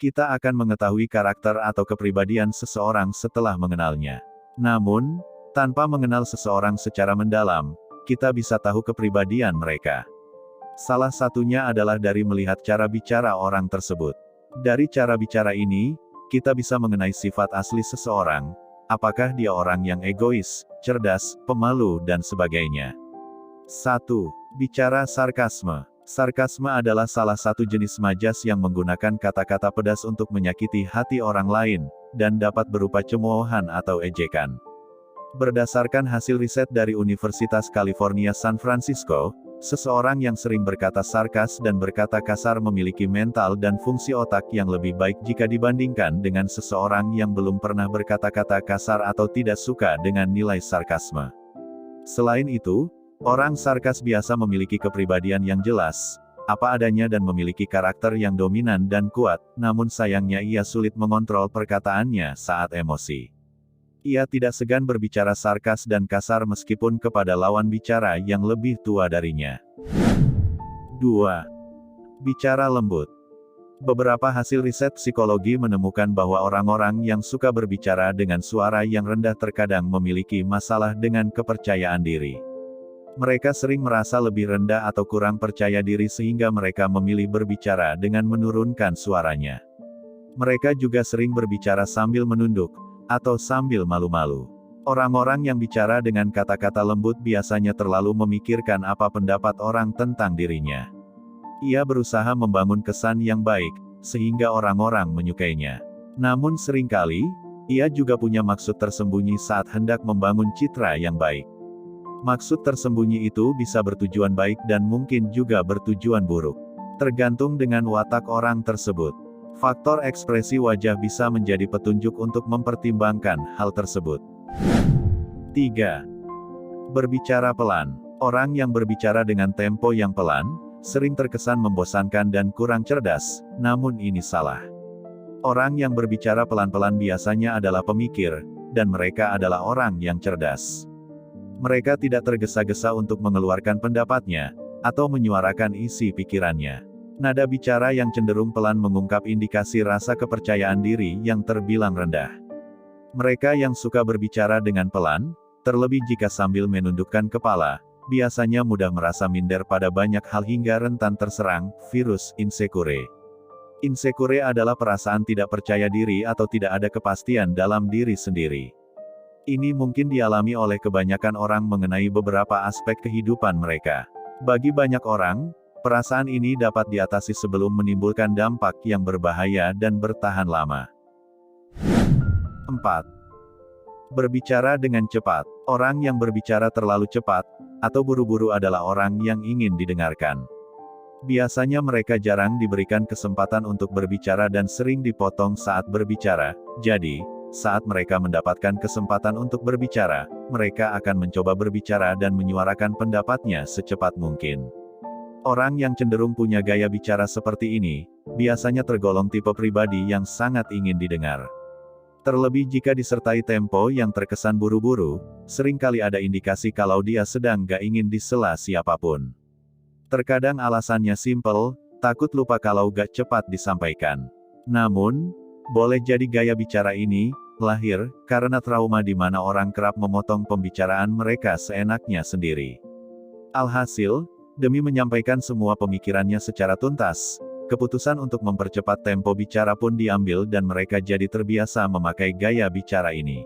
Kita akan mengetahui karakter atau kepribadian seseorang setelah mengenalnya. Namun, tanpa mengenal seseorang secara mendalam, kita bisa tahu kepribadian mereka. Salah satunya adalah dari melihat cara bicara orang tersebut. Dari cara bicara ini, kita bisa mengenai sifat asli seseorang, apakah dia orang yang egois, cerdas, pemalu, dan sebagainya. 1. Bicara sarkasme. Sarkasme adalah salah satu jenis majas yang menggunakan kata-kata pedas untuk menyakiti hati orang lain, dan dapat berupa cemoohan atau ejekan. Berdasarkan hasil riset dari Universitas California San Francisco, seseorang yang sering berkata sarkas dan berkata kasar memiliki mental dan fungsi otak yang lebih baik jika dibandingkan dengan seseorang yang belum pernah berkata-kata kasar atau tidak suka dengan nilai sarkasme. Selain itu, orang sarkas biasa memiliki kepribadian yang jelas, apa adanya dan memiliki karakter yang dominan dan kuat, namun sayangnya ia sulit mengontrol perkataannya saat emosi. Ia tidak segan berbicara sarkas dan kasar meskipun kepada lawan bicara yang lebih tua darinya. 2. Bicara lembut. Beberapa hasil riset psikologi menemukan bahwa orang-orang yang suka berbicara dengan suara yang rendah terkadang memiliki masalah dengan kepercayaan diri. Mereka sering merasa lebih rendah atau kurang percaya diri sehingga mereka memilih berbicara dengan menurunkan suaranya. Mereka juga sering berbicara sambil menunduk, atau sambil malu-malu. Orang-orang yang bicara dengan kata-kata lembut biasanya terlalu memikirkan apa pendapat orang tentang dirinya. Ia berusaha membangun kesan yang baik, sehingga orang-orang menyukainya. Namun seringkali, ia juga punya maksud tersembunyi saat hendak membangun citra yang baik. Maksud tersembunyi itu bisa bertujuan baik dan mungkin juga bertujuan buruk. Tergantung dengan watak orang tersebut. Faktor ekspresi wajah bisa menjadi petunjuk untuk mempertimbangkan hal tersebut. 3. Berbicara pelan. Orang yang berbicara dengan tempo yang pelan, sering terkesan membosankan dan kurang cerdas, namun ini salah. Orang yang berbicara pelan-pelan biasanya adalah pemikir, dan mereka adalah orang yang cerdas. Mereka tidak tergesa-gesa untuk mengeluarkan pendapatnya, atau menyuarakan isi pikirannya. Nada bicara yang cenderung pelan mengungkap indikasi rasa kepercayaan diri yang terbilang rendah. Mereka yang suka berbicara dengan pelan, terlebih jika sambil menundukkan kepala, biasanya mudah merasa minder pada banyak hal hingga rentan terserang virus insecure. Insecure adalah perasaan tidak percaya diri atau tidak ada kepastian dalam diri sendiri. Ini mungkin dialami oleh kebanyakan orang mengenai beberapa aspek kehidupan mereka. Bagi banyak orang, perasaan ini dapat diatasi sebelum menimbulkan dampak yang berbahaya dan bertahan lama. 4. Berbicara dengan cepat. Orang yang berbicara terlalu cepat, atau buru-buru adalah orang yang ingin didengarkan. Biasanya mereka jarang diberikan kesempatan untuk berbicara dan sering dipotong saat berbicara, jadi, saat mereka mendapatkan kesempatan untuk berbicara, mereka akan mencoba berbicara dan menyuarakan pendapatnya secepat mungkin. Orang yang cenderung punya gaya bicara seperti ini, biasanya tergolong tipe pribadi yang sangat ingin didengar. Terlebih jika disertai tempo yang terkesan buru-buru, seringkali ada indikasi kalau dia sedang gak ingin disela siapapun. Terkadang alasannya simpel, takut lupa kalau gak cepat disampaikan. Namun, boleh jadi gaya bicara ini lahir karena trauma di mana orang kerap memotong pembicaraan mereka seenaknya sendiri. Alhasil, demi menyampaikan semua pemikirannya secara tuntas, keputusan untuk mempercepat tempo bicara pun diambil dan mereka jadi terbiasa memakai gaya bicara ini.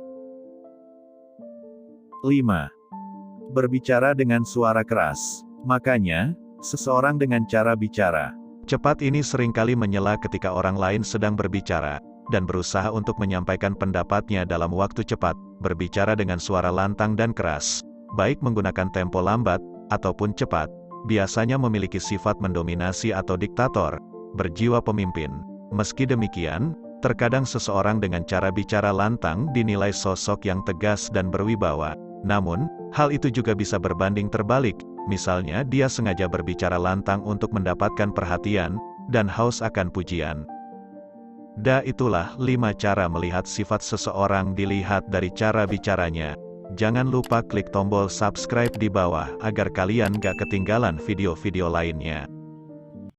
5. Berbicara dengan suara keras. Makanya, seseorang dengan cara bicara cepat ini seringkali menyela ketika orang lain sedang berbicara, dan berusaha untuk menyampaikan pendapatnya dalam waktu cepat, berbicara dengan suara lantang dan keras, baik menggunakan tempo lambat, ataupun cepat, biasanya memiliki sifat mendominasi atau diktator, berjiwa pemimpin. Meski demikian, terkadang seseorang dengan cara bicara lantang dinilai sosok yang tegas dan berwibawa. Namun, hal itu juga bisa berbanding terbalik, misalnya dia sengaja berbicara lantang untuk mendapatkan perhatian, dan haus akan pujian. Itulah 5 cara melihat sifat seseorang dilihat dari cara bicaranya. Jangan lupa klik tombol subscribe di bawah agar kalian gak ketinggalan video-video lainnya.